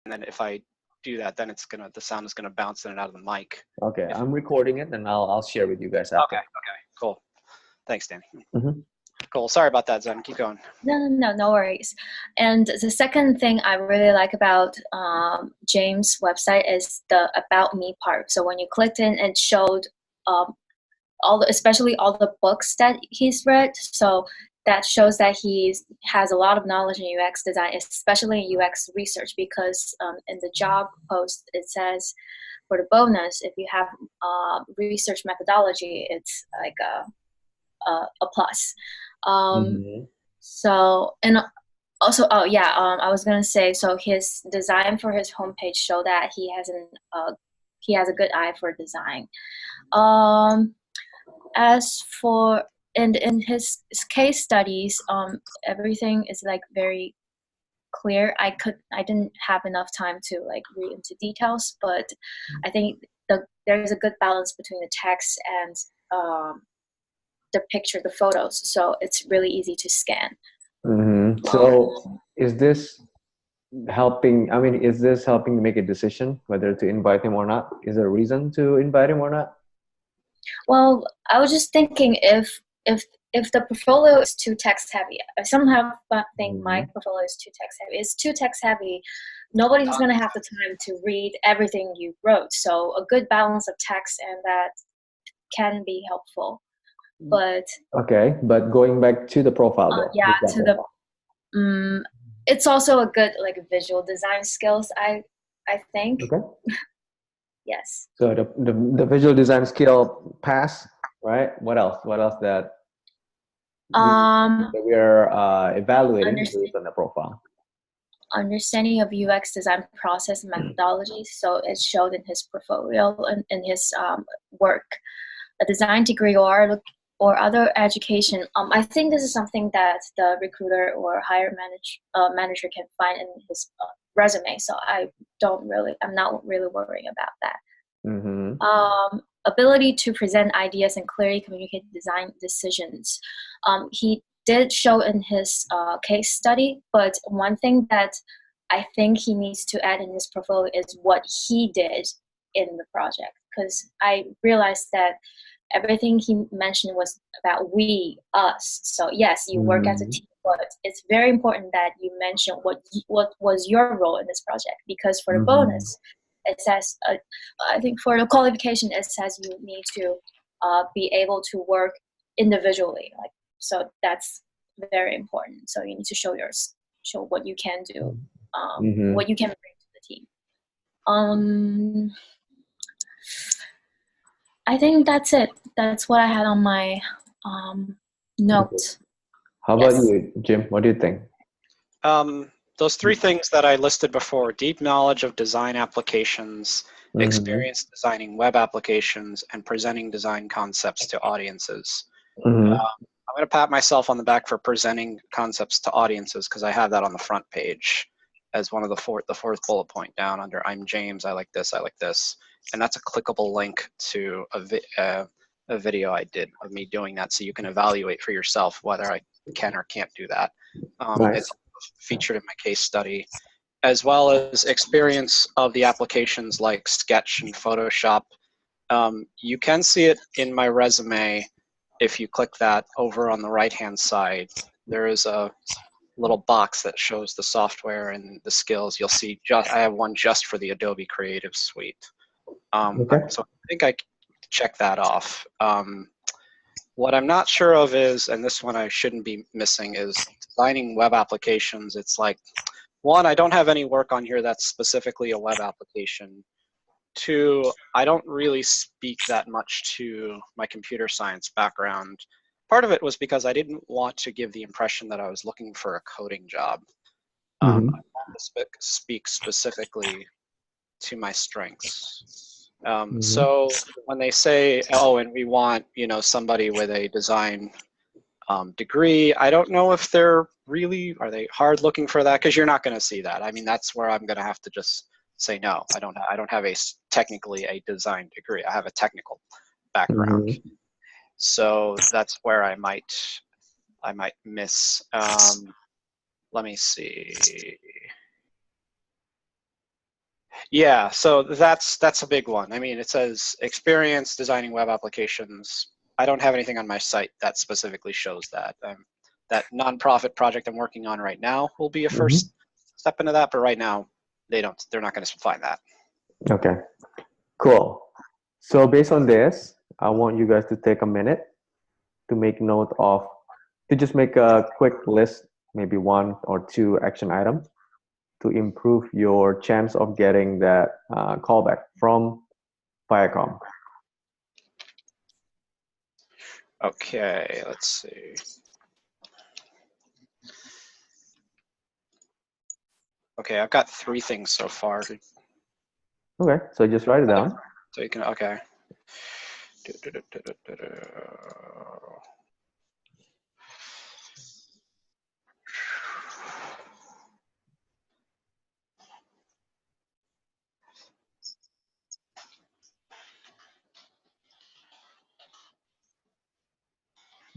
and then if I do that, then the sound is gonna bounce in and out of the mic. Okay, I'm recording it, and I'll share with you guys after. Okay, cool. Thanks, Danny. Mm-hmm. Cool. Sorry about that, Zen. Keep going. No worries. And the second thing I really like about James' website is the About Me part. So when you clicked in, it showed especially all the books that he's read. So that shows that he has a lot of knowledge in UX design, especially in UX research, because in the job post, it says for the bonus, if you have research methodology, it's like a plus. So, and also, I was gonna say, so his design for his homepage show that he has a good eye for design. As for in his case studies, everything is like very clear. I didn't have enough time to like read into details, but I think there's a good balance between the text and the picture, the photos, so it's really easy to scan. So is this helping? I mean, is this helping to make a decision whether to invite him or not? Is there a reason to invite him or not? Well, I was just thinking if the portfolio is too text heavy, I somehow think my portfolio is too text heavy. It's too text heavy. Nobody's going to have the time to read everything you wrote. So a good balance of text and that can be helpful. But okay, but going back to the profile though. It's also a good like visual design skills, I think. Okay. Yes. So the visual design skill pass, right? What else that we are evaluating based on the profile? Understanding of UX design process and methodology. So it's showed in his portfolio and in his work. A design degree or other education. I think this is something that the recruiter or hire manager can find in his resume. So I'm not really worrying about that. Ability to present ideas and clearly communicate design decisions. He did show in his case study, but one thing that I think he needs to add in his portfolio is what he did in the project, because I realized that everything he mentioned was about we, us. So yes, you work as a team, but it's very important that you mention what was your role in this project, because for the bonus, it says, I think for the qualification, it says you need to be able to work individually. So that's very important. So you need to show what you can do, what you can bring to the team. I think that's it. That's what I had on my notes. How about you, Jim? What do you think? Those three things that I listed before: deep knowledge of design applications, experience designing web applications, and presenting design concepts to audiences. I'm going to pat myself on the back for presenting concepts to audiences, because I have that on the front page as one of the fourth bullet point down under I'm James, I like this, and that's a clickable link to a video I did of me doing that, so you can evaluate for yourself whether I can or can't do that. It's featured in my case study, as well as experience of the applications like Sketch and Photoshop. You can see it in my resume if you click that over on the right hand side. There is a little box that shows the software and the skills. You'll see I have one just for the Adobe Creative Suite. So I think I check that off. What I'm not sure of is, and this one I shouldn't be missing, is designing web applications. It's like, one, I don't have any work on here that's specifically a web application. Two, I don't really speak that much to my computer science background. Part of it was because I didn't want to give the impression that I was looking for a coding job. I want to speak specifically to my strengths. So when they say, oh, and we want, somebody with a design degree, I don't know if are they hard looking for that, because you're not going to see that. I mean, that's where I'm going to have to just say no. I don't have technically a design degree. I have a technical background. So that's where I might miss. Let me see. Yeah, so that's a big one. I mean, it says experience designing web applications. I don't have anything on my site that specifically shows that. That nonprofit project I'm working on right now will be a first step into that, but right now they're not going to find that. Okay, cool. So based on this, I want you guys to take a minute to make note of, to just make a quick list, maybe 1 or 2 action items to improve your chance of getting that callback from Viacom. Okay, let's see. Okay, I've got 3 things so far. Okay, so just write it down. So you can, okay.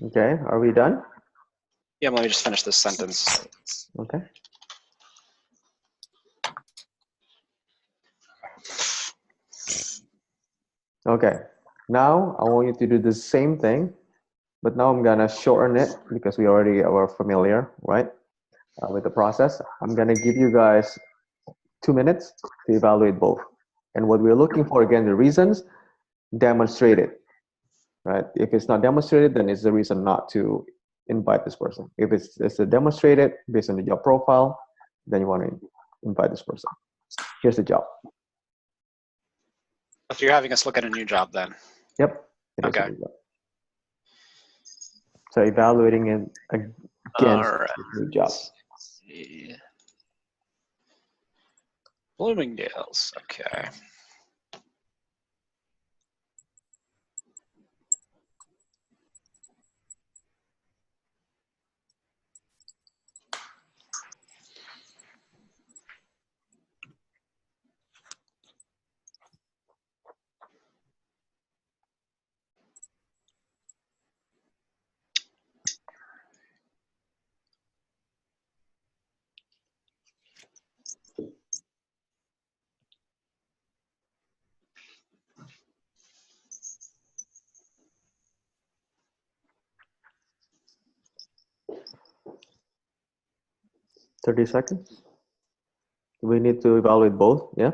Okay, are we done? Yeah, let me just finish this sentence. Okay. Okay, now I want you to do the same thing, but now I'm gonna shorten it because we already are familiar, right, with the process. I'm gonna give you guys 2 minutes to evaluate both. And what we're looking for, again, the reasons, demonstrate it, right? If it's not demonstrated, then it's the reason not to invite this person. If it's a demonstrated based on the job profile, then you want to invite this person. Here's the job. If you're having us look at a new job then. Yep. It is Okay. a new job. So evaluating it against the new job. Bloomingdale's, okay. $30 seconds. We need to evaluate both, yeah?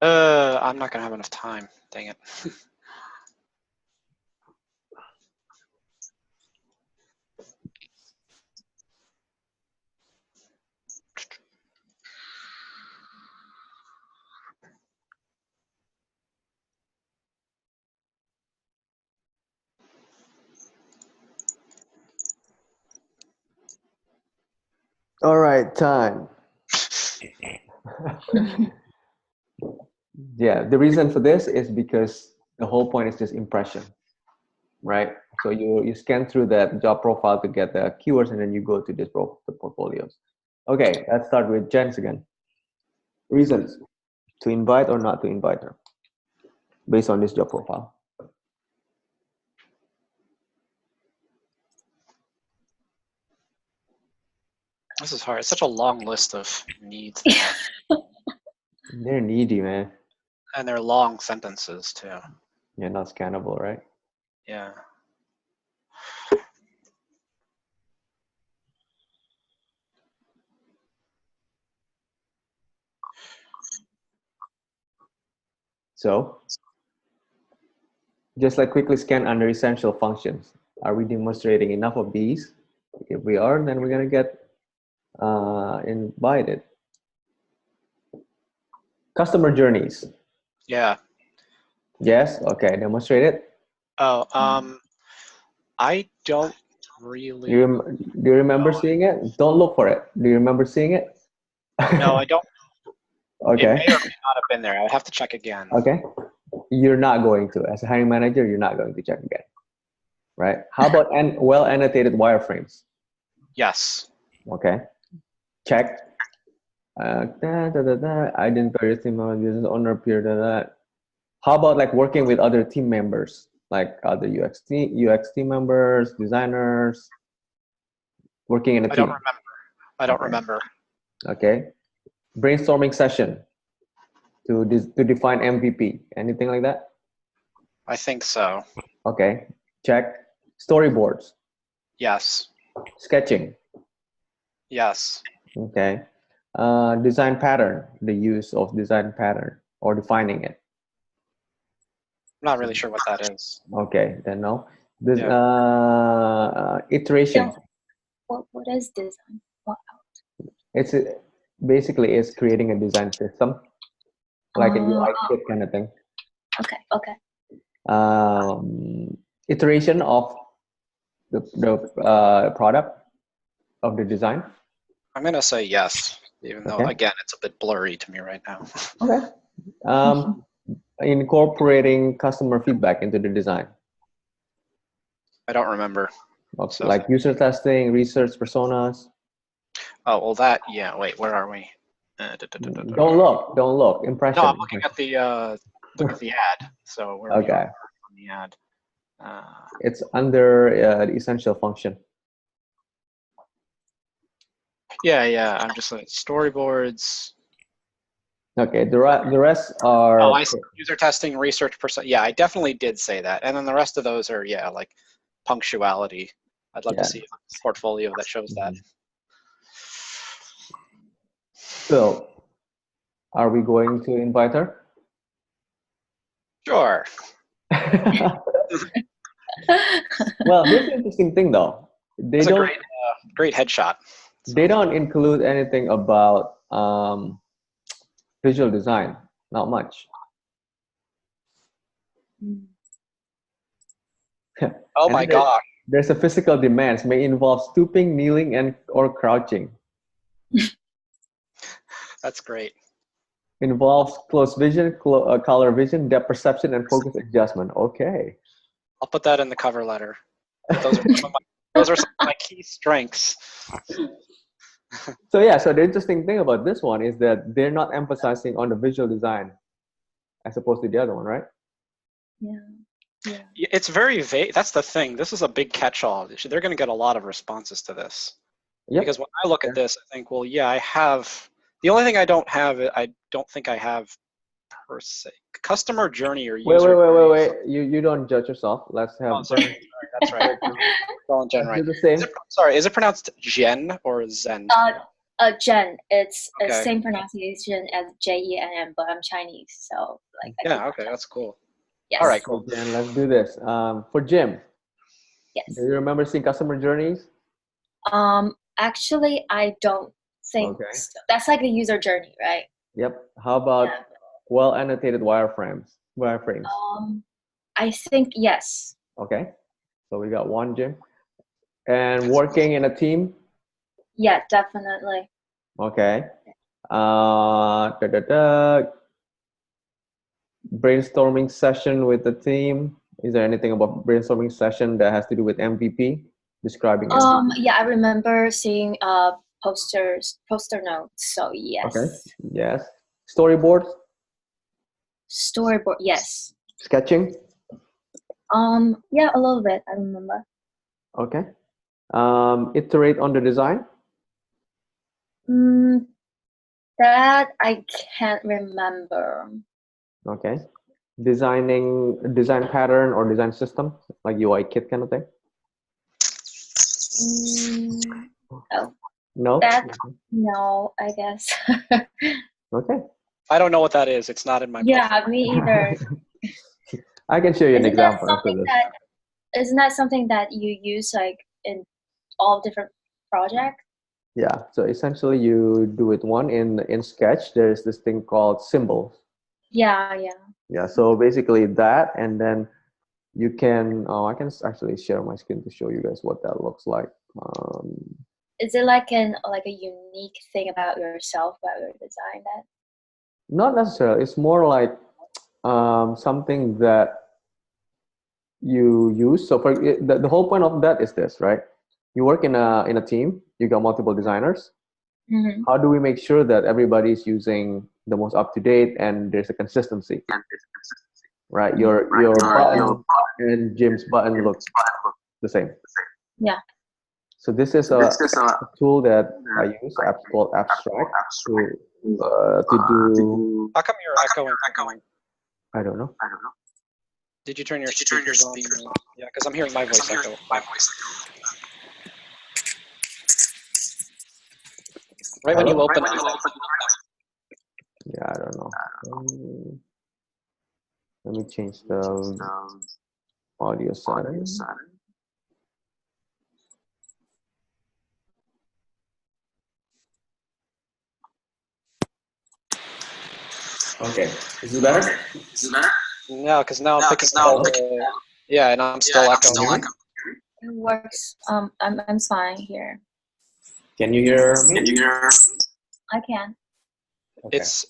I'm not gonna have enough time, dang it. All right, time. Yeah, the reason for this is because the whole point is just impression, right? So you scan through that job profile to get the keywords, and then you go to the portfolios. Okay, let's start with Jens again. Reasons to invite or not to invite her based on this job profile. This is hard. It's such a long list of needs. They're needy, man. And they're long sentences too. Yeah, not scannable, right? Yeah. So, just like quickly scan under essential functions. Are we demonstrating enough of these? If we are, then we're gonna get invited. Customer journeys. Yeah. Yes. Okay. Demonstrate it. Oh, I don't really. Do you remember seeing it? Don't look for it. Do you remember seeing it? No, I don't. Okay. It may or may not have been there. I would have to check again. Okay. You're not going to, as a hiring manager, you're not going to check again, right? How about well annotated wireframes? Yes. Okay. Check. Identify team business owner peer. How about like working with other team members, like other UX team members, designers, working in a team? I don't remember. Okay. Brainstorming session. to define MVP? Anything like that? I think so. Okay, check. Storyboards, Yes. sketching. Yes. Okay. Design pattern, the use of design pattern or defining it. I'm not really sure what that is. Okay, then no. This Yeah. iteration. What is design? What? It's basically is creating a design system, like a UI kit kind of thing. Okay. Okay. Iteration of the product of the design. I'm gonna say yes, even though Okay. again it's a bit blurry to me right now. Okay. Incorporating customer feedback into the design. I don't remember. So. Like user testing, research personas. Oh well, that yeah. Wait, where are we? Don't look. Impression. No, I'm looking at the ad. So where we are on the ad. It's under the essential function. Yeah. I'm just like storyboards. Okay, the rest are. Oh, I see. User testing, research person. Yeah, I definitely did say that. And then the rest of those are like punctuality. I'd love to see a portfolio that shows that. So, are we going to invite her? Sure. Well, here's the interesting thing, though. They That's don't. a great headshot. They don't include anything about visual design. Not much. Oh my gosh. There's a physical demands may involve stooping, kneeling, and or crouching. That's great. Involves close vision, color vision, depth perception, and focus adjustment. Okay. I'll put that in the cover letter. Those are some of my key strengths. So the interesting thing about this one is that they're not emphasizing on the visual design as opposed to the other one, right? Yeah. It's very vague. That's the thing. This is a big catch-all. They're going to get a lot of responses to this. Yep. Because when I look at this, I think, well, yeah, I have. The only thing I don't think I have per se. Customer journey or user. Wait. You don't judge yourself. Let's have. Oh, sorry. That's right. Well, Jen, right. The same. Is it pronounced Jen or Zen? Jen. It's the same pronunciation as Jen, but I'm Chinese, so like. Yeah. Okay, that's cool. Yes. All right, cool. So Jen, let's do this. For Jim. Yes. Do you remember seeing customer journeys? Actually, I don't think so. That's like the user journey, right? Yep. How about well annotated wireframes? I think yes. Okay. So we got one, Jim. And working in a team? Yeah, definitely. Okay. Brainstorming session with the team. Is there anything about brainstorming session that has to do with MVP? Describing MVP? Yeah, I remember seeing poster notes. So yes. Okay. Yes. Storyboard, yes. sketching? Yeah, a little bit, I remember. Okay. Iterate on the design? That I can't remember. Okay. Design pattern or design system, like UI kit kind of thing? No. No? No, I guess. Okay. I don't know what that is. It's not in my Yeah, me either. I can show you an example. Isn't that something that you use like in all different projects? Yeah, so essentially you do it in Sketch. There's this thing called symbols. Yeah. Yeah, so basically that, and then you can, I can actually share my screen to show you guys what that looks like. Is it like a unique thing about yourself, about your design that? Not necessarily. It's more like something that you use. So for the whole point of that is this, right? You work in a team. You got multiple designers. Mm-hmm. How do we make sure that everybody's using the most up to date and there's a consistency? Right. Your button and Jim's button looks the same. Yeah. So this is a tool that I use, called Abstract, to do How come you're echoing? I don't know. Did you turn your speakers on? Yeah, because I'm hearing my voice echo. Right when you open it. Yeah, I don't know. Let me change the audio setting. Okay, is it better? No, because now I'm picking up. Yeah, and I'm still echoing. It works. I'm fine here. Can you hear me? I can. Okay. It's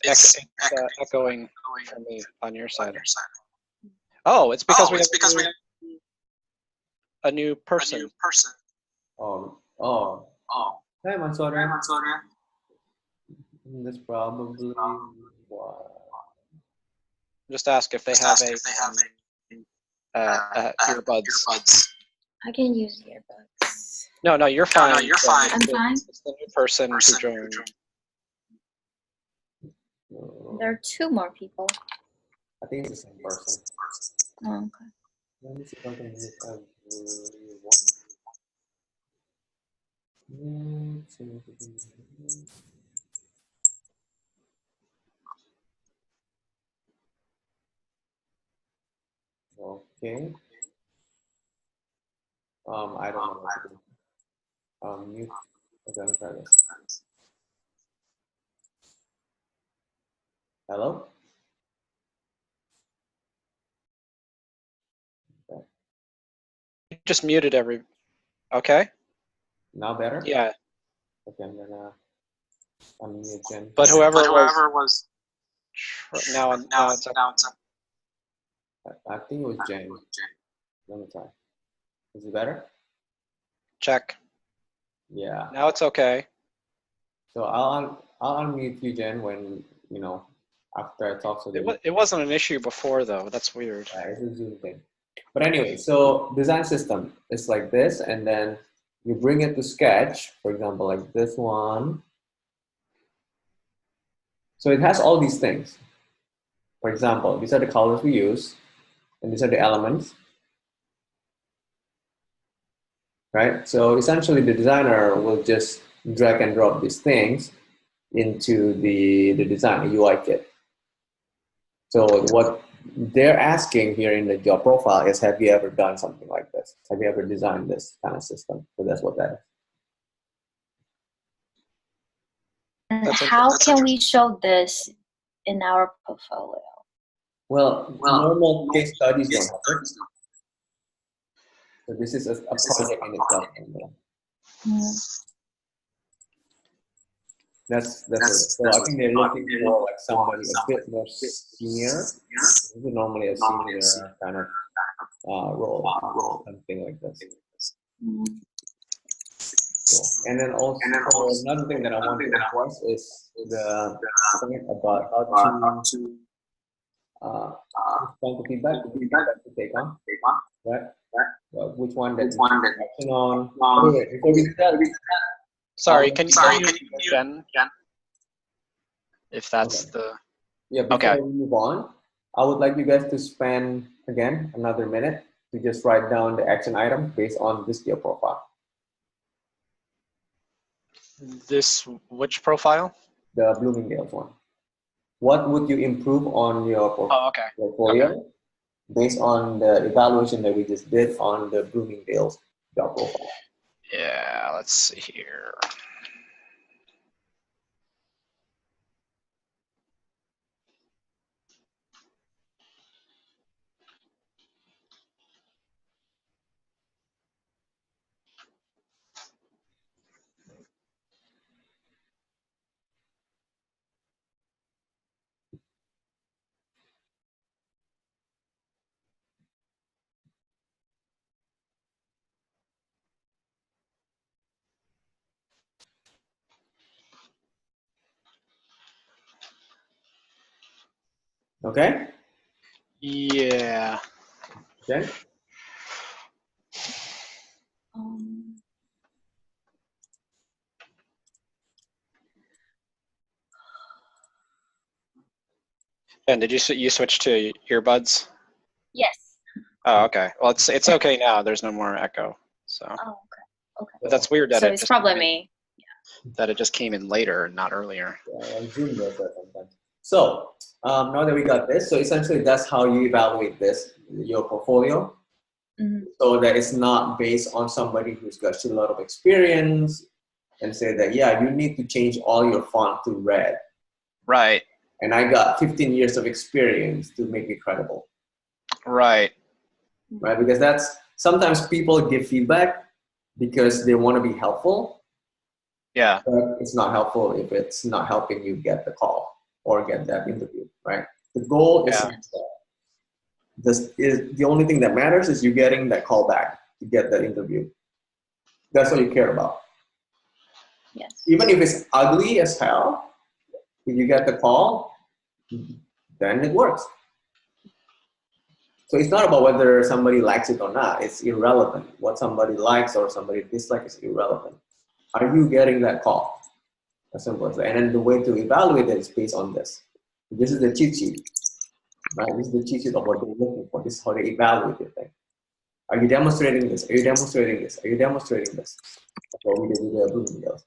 echoing for me on your side. Oh, it's because we have a new person. Oh. Hey, Mansoria. That's probably why. Just ask if they have earbuds. I can use earbuds. No, you're fine. I'm fine. It's the new person who joined. There are 2 more people. I think it's the same person. Oh, okay. Let me see if I can mute everyone. Okay. I don't know what to do. Mute. Okay, let me try this. Hello? Okay. You just muted Okay. Now better? Yeah. Okay, I'm gonna unmute Jen. But whoever was now it's up. I think it was Jen. Let me try. Is it better? Check. Yeah. Now it's okay. So I'll unmute you, Jen, when after I talk to you. It wasn't an issue before though. That's weird. Yeah, it's a Zoom thing. But anyway, so design system is like this, and then you bring it to Sketch, for example, like this one. So it has all these things. For example, these are the colors we use, and these are the elements, right? So essentially, the designer will just drag and drop these things into the design, the UI kit. So what they're asking here in the job profile is, have you ever done something like this? Have you ever designed this kind of system? So that's what that is. And how can we show this in our portfolio? Well, normal case studies don't have it. So this is a project in itself. That's it. So I think they're looking for like somebody a bit more senior. This is normally a senior kind of role, something like this. Cool. And then also another thing that I want to address is the point about how to respond to feedback to take on, right? Which one that action on? Anyway, before we do that, Sorry, can you Jen? If that's the before we move on, I would like you guys to spend again another minute to just write down the action item based on this skill profile. Which profile? The Bloomingdale's one. What would you improve on your portfolio based on the evaluation that we just did on the Bloomingdale's job profile? Yeah, let's see here. Okay? Yeah. Okay. And did you switch to earbuds? Yes. Oh, okay. Well, it's okay now. There's no more echo. So. Oh, okay. Okay. But that's weird that So it it's just probably me. that it just came in later and not earlier. Yeah, Zoom does that sometimes. So now that we got this, so essentially that's how you evaluate this, your portfolio. Mm-hmm. So that it's not based on somebody who's got a lot of experience and say that, yeah, you need to change all your font to red. Right. And I got 15 years of experience to make it credible. Right. Right? Because that's, sometimes people give feedback because they want to be helpful. Yeah. But it's not helpful if it's not helping you get the call or get that interview, right? The goal is, the only thing that matters is you getting that call back to get that interview. That's what you care about. Yes. Even if it's ugly as hell, if you get the call, then it works. So it's not about whether somebody likes it or not. It's irrelevant. What somebody likes or somebody dislikes is irrelevant. Are you getting that call? As simple as that. And then the way to evaluate it is based on this. This is the cheat sheet. Right? This is the cheat sheet of what they're looking for. This is how they evaluate the thing. Are you demonstrating this? Are you demonstrating this? Are you demonstrating this? That's what we did with the Bloomingdale's.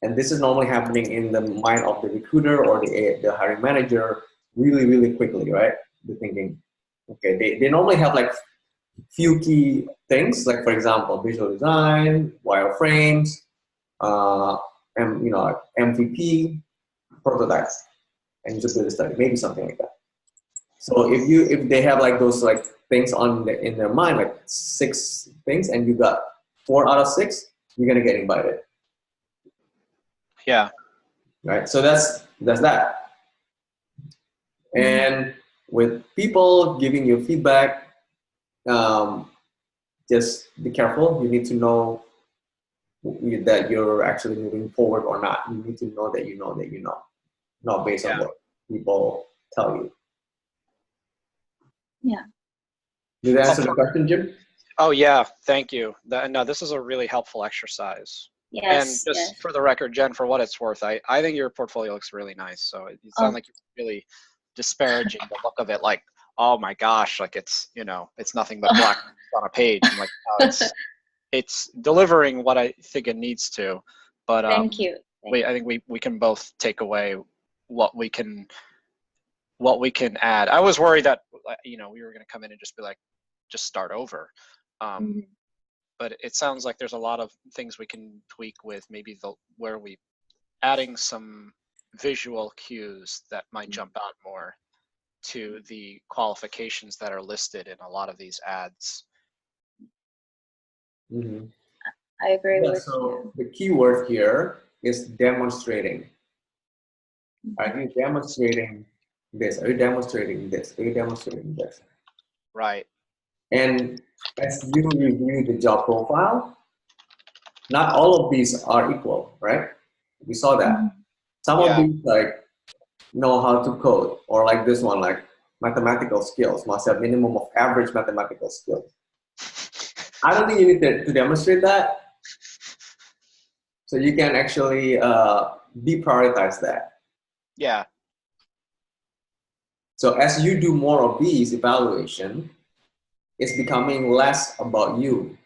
And this is normally happening in the mind of the recruiter or the hiring manager really, really quickly, right? They're thinking, okay, they normally have like few key things, like for example, visual design, wireframes, and MVP, prototypes, and usability study, maybe something like that. So if they have like those like things in their mind, like 6 things, and you got 4 out of 6, you're gonna get invited. Yeah. Right. So that's that. And with people giving you feedback, just be careful. You need to know that you're actually moving forward or not. You need to know that you know that you know, not based on what people tell you. Yeah. Did that answer the question, Jim? Oh yeah, thank you. No, this is a really helpful exercise. Yes. And just for the record, Jen, for what it's worth, I think your portfolio looks really nice. So it sounds like you're really disparaging the look of it. Like, oh my gosh, like it's nothing but black on a page. I'm like, no, it's delivering what I think it needs to. But Thank you. I think we can both take away what we can add. I was worried that we were going to come in and just be like, just start over. But it sounds like there's a lot of things we can tweak with maybe where we adding some visual cues that might jump out more to the qualifications that are listed in a lot of these ads. Mm-hmm. I agree with so you. The key word here is demonstrating. Are you demonstrating this? Are you demonstrating this? Are you demonstrating this? Right. And as you review the job profile, not all of these are equal, right? We saw that. Some of these like know how to code, or like this one, like mathematical skills, must have minimum of average mathematical skills. I don't think you need to demonstrate that. So you can actually deprioritize that. Yeah. So as you do more of these evaluation, it's becoming less about you,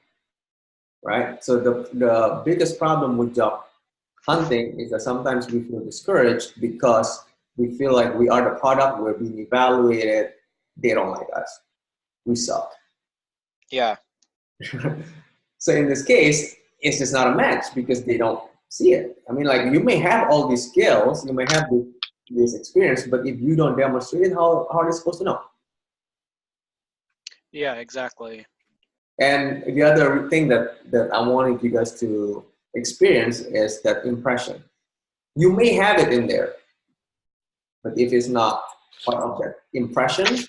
right? So the biggest problem with job hunting is that sometimes we feel discouraged because we feel like we are the product, we're being evaluated, they don't like us, we suck. Yeah. So in this case, it's just not a match because they don't see it. I mean, like, you may have all these skills, you may have this experience, but if you don't demonstrate it, how are they supposed to know? Yeah, exactly. And the other thing that I wanted you guys to experience is that impression. You may have it in there, but if it's not part of that impression,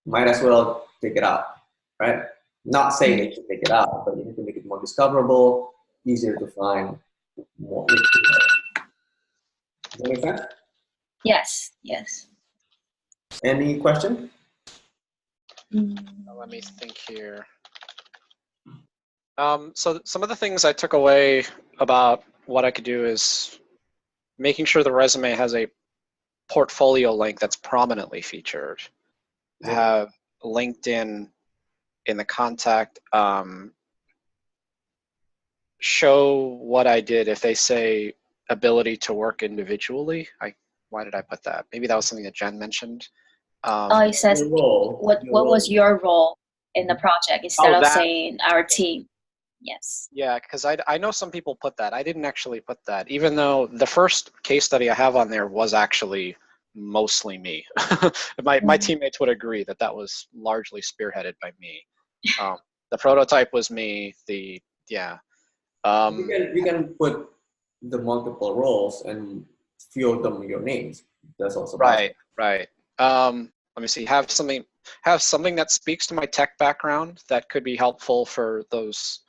might as well take it out, right? Not saying that you should take it out, but you need to make it more discoverable, easier to find, more. Does that make sense? Yes, yes. Any question? Let me think here. So some of the things I took away about what I could do is making sure the resume has a portfolio link that's prominently featured. Have LinkedIn in the contact, show what I did. If they say ability to work individually, why did I put that? Maybe that was something that Jen mentioned. It says what was your role in the project instead of saying our team. Yes. Yeah, because I know some people put that. I didn't actually put that, even though the first case study I have on there was actually mostly me. My teammates would agree that that was largely spearheaded by me. The prototype was me. You can put the multiple roles and few of them your names. That's also right. Let me see. Have something that speaks to my tech background that could be helpful for those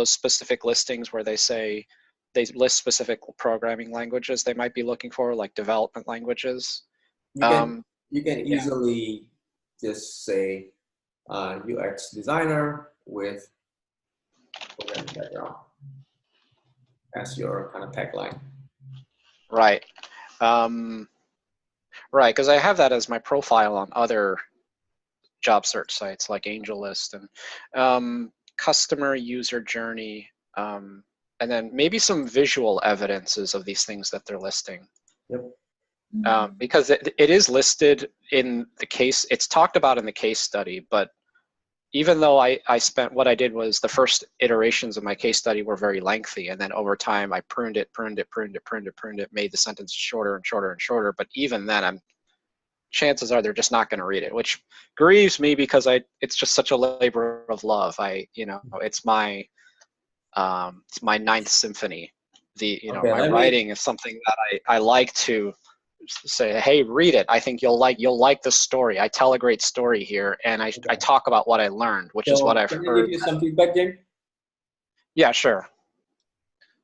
specific listings where they say they list specific programming languages they might be looking for, like development languages. You can easily just say UX designer with programming background as your kind of tagline. Right. Right, because I have that as my profile on other job search sites like AngelList and customer user journey, and then maybe some visual evidences of these things that they're listing. Yep. Because it is listed in the case, it's talked about in the case study, but even though I spent, what I did was the first iterations of my case study were very lengthy, and then over time I pruned it, made the sentence shorter and shorter and shorter, but even then chances are they're just not going to read it, which grieves me because it's just such a labor of love. It's my ninth symphony. My writing is something that I like to say, hey, read it. I think you'll like the story. I tell a great story here, and I talk about what I learned, which is what I've heard. Can I give you some feedback, Jim? Yeah, sure.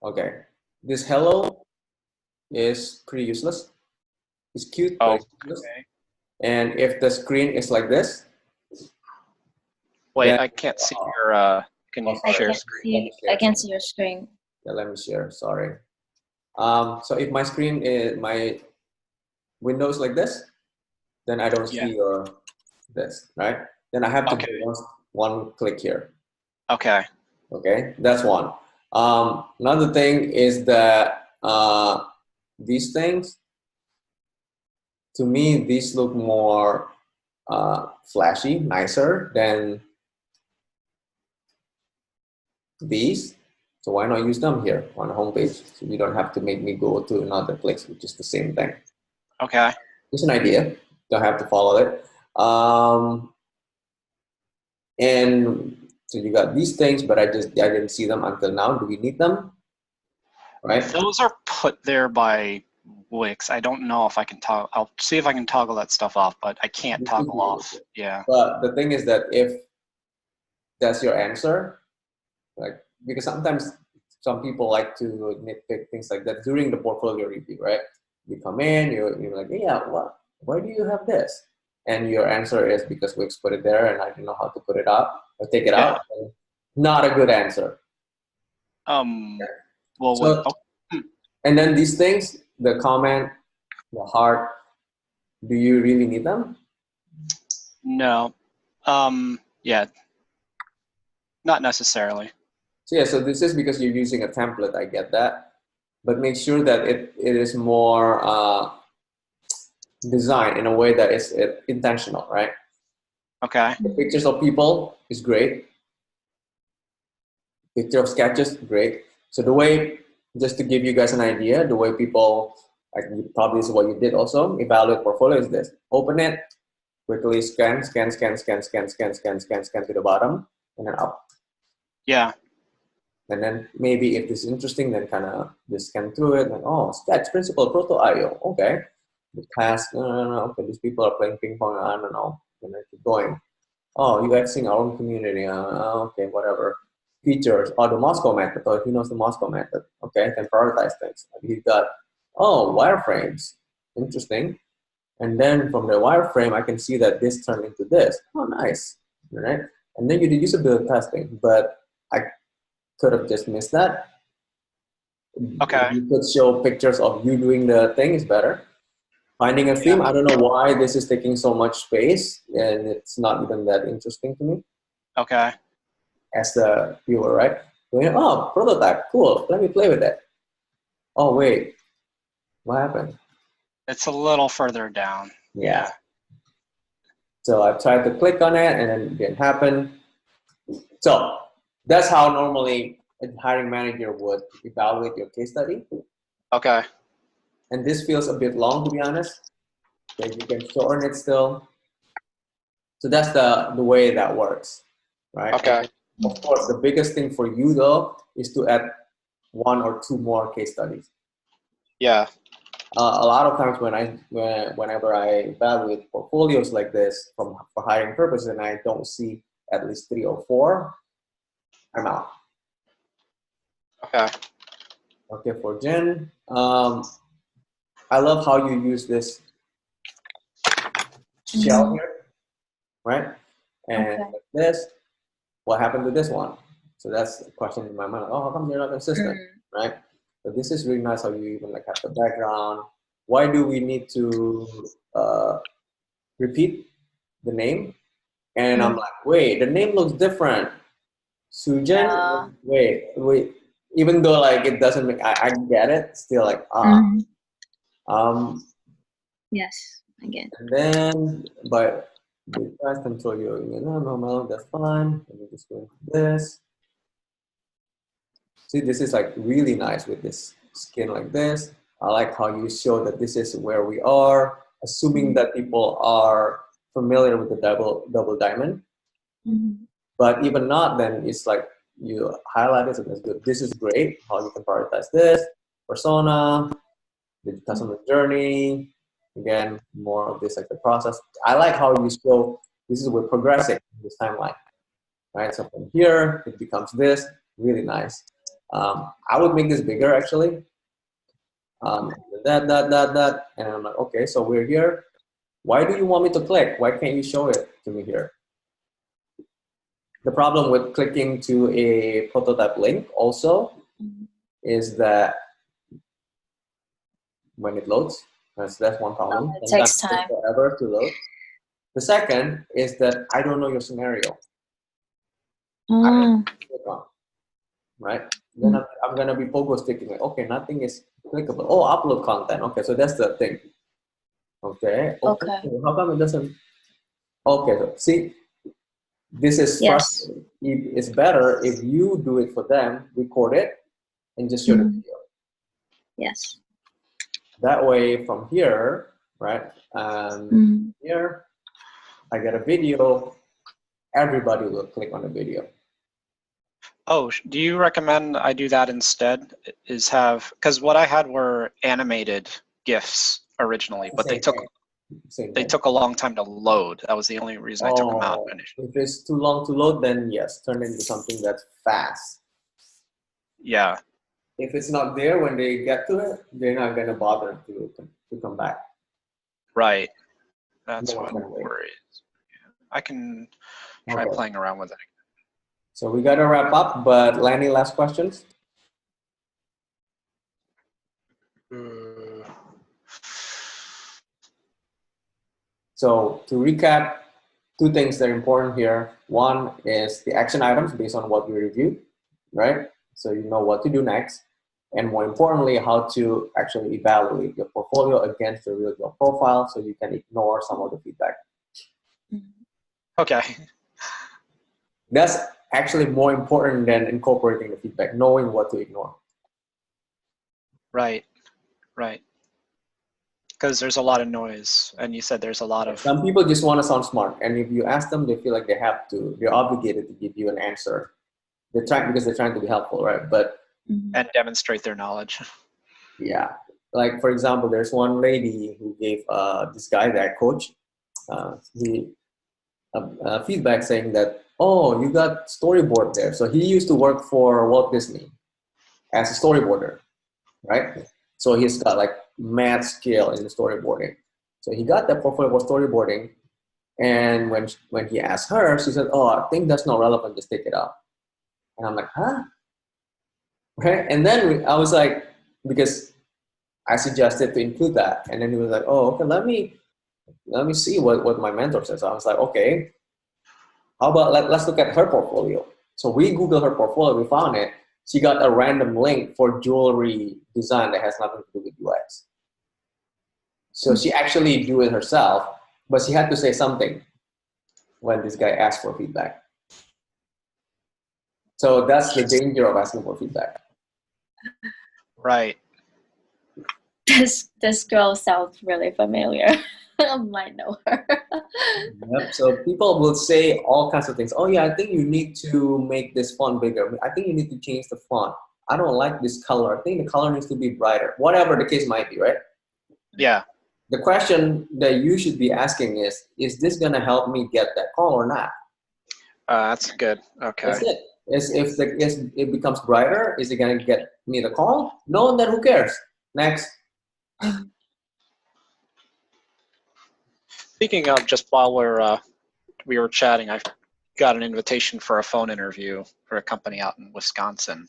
Okay. This hello is pretty useless. It's cute, but it's useless. Okay. And if the screen is like this. Wait, I can't see your, can you share screen? I can't see your screen. Yeah, let me share, sorry. So if my screen is, my window is like this, then I don't see this, right? Then I have to do one click here. Okay. Okay, that's one. Another thing is that these things, to me, these look more flashy, nicer than these. So why not use them here on the homepage? So you don't have to make me go to another place, which is the same thing. Okay. Just an idea. Don't have to follow it. And so you got these things, but I didn't see them until now. Do we need them? Right. Those are put there by Wix. I don't know if I can toggle. I'll see if I can toggle that stuff off, but I can't toggle off. Yeah. But the thing is that if that's your answer, like, because sometimes some people like to nitpick things like that during the portfolio review, right? You come in, you're like, yeah, what? Why do you have this? And your answer is because Wix put it there, and I don't know how to put it out or take it out. Not a good answer. Well, so, and then these things, the comment, the heart, do you really need them? No. Yeah. Not necessarily. So yeah, so this is because you're using a template, I get that. But make sure that it is more designed in a way that is intentional, right? Okay. The pictures of people is great. Picture of sketches, great. So the way, just to give you guys an idea, the way people, like probably is what you did also, evaluate portfolio is this. Open it, quickly scan to the bottom, and then up. Yeah. And then maybe if this is interesting, then kind of just scan through it. Like, oh, sketch, principal, proto IO. Okay. The task, no. Okay, these people are playing ping pong. I don't know. And then keep going. Oh, UXing our own community. Okay, whatever. Features. Oh, the Moscow method. Oh, he knows the Moscow method. Okay, can prioritize things. He's got, oh, wireframes. Interesting. And then from the wireframe, I can see that this turned into this. Oh, nice. All right. And then you did usability testing, but I could have just missed that. Okay. You could show pictures of you doing the thing is better. Finding a theme, Yeah. I don't know why this is taking so much space, and it's not even that interesting to me Okay. as the viewer, right? Going, oh, prototype, cool. Let me play with that. Oh wait, what happened? It's a little further down. Yeah. So I tried to click on it, and then it didn't happen. So that's how normally a hiring manager would evaluate your case study. Okay. And this feels a bit long, to be honest. Okay, you can shorten it still. So that's the way that works, right? Okay. And of course, the biggest thing for you though is to add 1 or 2 more case studies. Yeah. A lot of times whenever I evaluate portfolios like this for hiring purposes, and I don't see at least 3 or 4, I'm out. Okay. Okay, for Jen, I love how you use this shell here, right? And like this, what happened to this one? So that's a question in my mind. Oh, how come they're not consistent, right? But this is really nice how you even like have the background. Why do we need to repeat the name? And I'm like, wait, the name looks different. Sujan, wait. Even though like it doesn't make, I get it. Still like Yes, I get it. And then, but the price control normal, that's fine. Let me just go into this. See, this is like really nice with this skin like this. I like how you show that this is where we are, assuming that people are familiar with the double diamond. But even not, then it's like you highlight it, so that's good. This is great, how you can prioritize this, persona, the customer journey, again, more of this like the process. I like how you show this is we're progressing in this timeline, right? So from here, it becomes this, really nice. I would make this bigger actually. That, and I'm like, okay, so we're here. Why do you want me to click? Why can't you show it to me here? The problem with clicking to a prototype link also is that when it loads, that's one problem. It takes time. It takes forever to load. The second is that I don't know your scenario. I don't click on, right? Then I'm gonna be pogo sticking like, okay, nothing is clickable. Oh, upload content. Okay, so that's the thing. Okay. How come it doesn't? Okay, so see, this is frustrating. It's better if you do it for them, record it, and just show the video. Yes. That way, from here, right? Here, I get a video. Everybody will click on the video. Oh, do you recommend I do that instead? Is have, because what I had were animated GIFs originally, but they took a long time to load. That was the only reason I took them out initially. If it's too long to load, then yes, turn it into something that's fast. Yeah. If it's not there when they get to it, they're not gonna bother to come back. Right. That's what I'm worried. I can try playing around with it. So we got to wrap up, but Lanny, last questions? So to recap, 2 things that are important here. One is the action items based on what we reviewed, right? So you know what to do next. And more importantly, how to actually evaluate your portfolio against the real job profile so you can ignore some of the feedback. Okay. That's actually more important than incorporating the feedback, knowing what to ignore. Right. Because there's a lot of noise, and you said there's a lot of... Some people just want to sound smart, and if you ask them, they feel like they're obligated to give you an answer. Because they're trying to be helpful, right? But and demonstrate their knowledge. Yeah, like for example, there's one lady who gave this guy that I coach, feedback saying that, oh, you got storyboard there. So he used to work for Walt Disney as a storyboarder, right? So he's got like mad skill in the storyboarding. So he got that portfolio for storyboarding, and when he asked her, she said, oh, I think that's not relevant, just take it out. And I'm like, huh? Okay, and then I was like, because I suggested to include that, and then he was like, "Oh, okay, let me see what my mentor says." I was like, "Okay, how about let's look at her portfolio." So we Googled her portfolio, we found it. She got a random link for jewelry design that has nothing to do with UX. So she actually do it herself, but she had to say something when this guy asked for feedback. So that's the danger of asking for feedback. Right. This girl sounds really familiar. I might know her. Yep. So people will say all kinds of things. Oh yeah, I think you need to make this font bigger. I think you need to change the font. I don't like this color. I think the color needs to be brighter. Whatever the case might be, right? Yeah. The question that you should be asking is this going to help me get that call or not? That's good. Okay. That's it. If it becomes brighter, is it going to get me the call? No, then who cares? Next. Speaking of, just while we were chatting, I got an invitation for a phone interview for a company out in Wisconsin.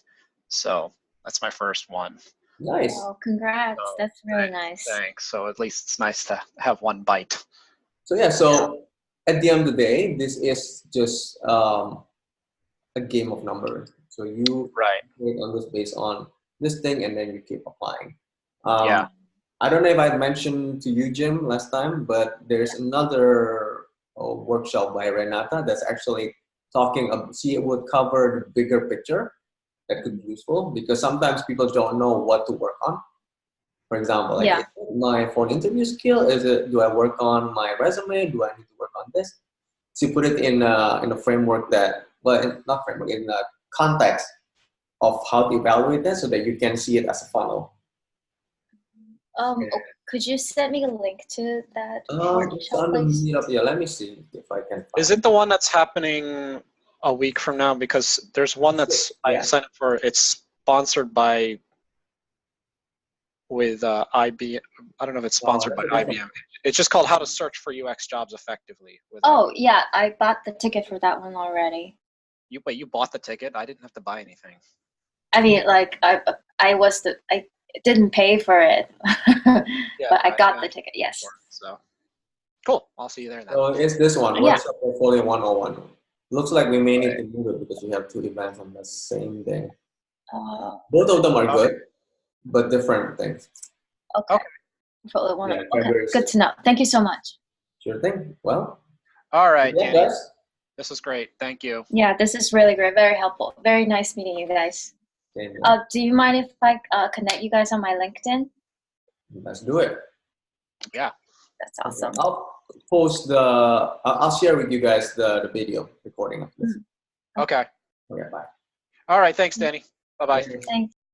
So that's my first one. Nice. Oh, congrats. So, That's really nice. Thanks. So at least it's nice to have one bite. So yeah, so at the end of the day, this is just a game of numbers. So you create numbers based on this thing, and then you keep applying. Yeah. I don't know if I mentioned to you, Jim, last time, but there's another workshop by Renata that's actually talking. She would cover the bigger picture that could be useful, because sometimes people don't know what to work on. For example, like, is it my phone interview skill? Do I work on my resume? Do I need to work on this? So you put it in a framework that, well, not framework, in a context of how to evaluate that, so that you can see it as a funnel. Could you send me a link to that It's on the meetup. Yeah, let me see if I can find Is it the one that's happening a week from now? Because there's one that's I signed up for. It's sponsored by IBM. I don't know if it's sponsored by IBM. It's just called How to Search for UX Jobs Effectively. Yeah, I bought the ticket for that one already. You bought the ticket? I didn't have to buy anything. I mean, like I didn't pay for it, but I got the ticket. Yes. So cool. I'll see you there then. So it's this one, Workshop Portfolio 101. Looks like we may need to move it because we have two events on the same day. Both of them are good, but different things. Okay. Good to know. Thank you so much. Sure thing. Well. All right, yeah, Danny. This was great. Thank you. Yeah, this is really great. Very helpful. Very nice meeting you guys. Do you mind if I connect you guys on my LinkedIn? Let's do it. Yeah. That's awesome. I'll post I'll share with you guys the video recording of this. Okay. Okay, bye. All right. Thanks, Danny. Bye-bye. Thanks.